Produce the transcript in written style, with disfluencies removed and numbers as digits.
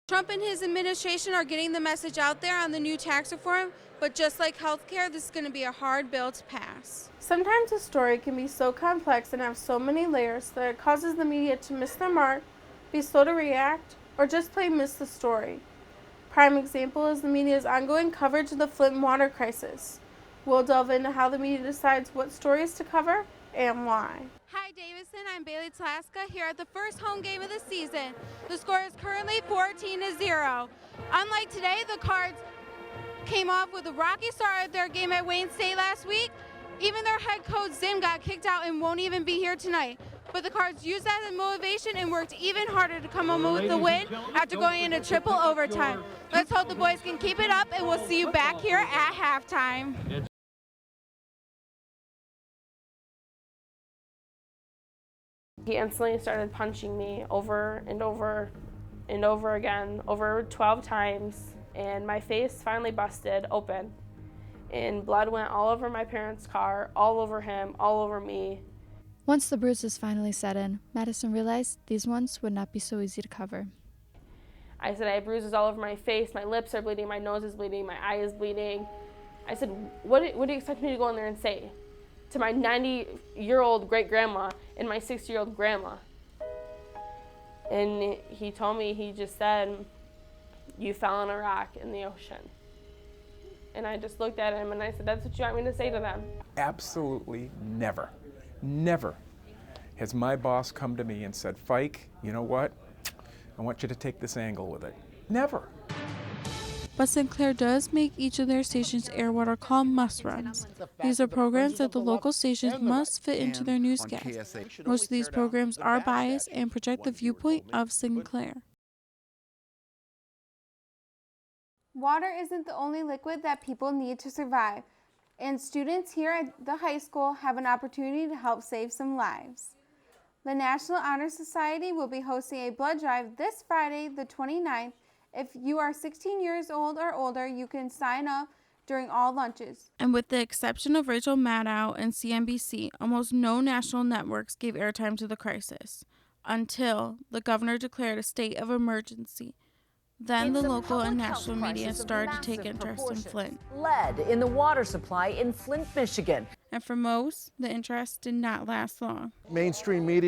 Trump and his administration are getting the message out there on the new tax reform, but just like healthcare, this is going to be a hard bill to pass. Sometimes a story can be so complex and have so many layers that it causes the media to miss their mark, be slow to react, or just plain miss the story. Prime example is the media's ongoing coverage of the Flint water crisis. We'll delve into how the media decides what stories to cover and why. Hi Davidson, I'm Bailey Tlaska here at the first home game of the season. The score is currently 14-0. Unlike today, the Cards came off with a rocky start at their game at Wayne State last week. Even their head coach Zim got kicked out and won't even be here tonight. But the Cards used that as motivation and worked even harder to come home with the win after going into triple overtime. Let's hope the boys can keep it up, and we'll see you back here at halftime. He instantly started punching me over and over and over again, over 12 times, and my face finally busted open. And blood went all over my parents' car, all over him, all over me. Once the bruises finally set in, Madison realized these ones would not be so easy to cover. I said, I have bruises all over my face, my lips are bleeding, my nose is bleeding, my eye is bleeding. I said, what do you expect me to go in there and say to my 90-year-old great-grandma and my 60-year-old grandma? And he told me, he just said, you fell on a rock in the ocean. And I just looked at him and I said, that's what you want me to say to them? Absolutely never, never has my boss come to me and said, Fike, you know what? I want you to take this angle with it. Never. But Sinclair does make each of their stations air what are called must-runs. These are programs that the local stations must fit into their newscasts. Most of these programs are biased and project the viewpoint of Sinclair. Water isn't the only liquid that people need to survive, and students here at the high school have an opportunity to help save some lives. The National Honor Society will be hosting a blood drive this Friday, the 29th. If you are 16 years old or older, you can sign up during all lunches. And with the exception of Rachel Maddow and CNBC, almost no national networks gave airtime to the crisis until the governor declared a state of emergency. Then the local and national media started to take interest in Flint. Lead in the water supply in Flint, Michigan. And for most, the interest did not last long. Mainstream media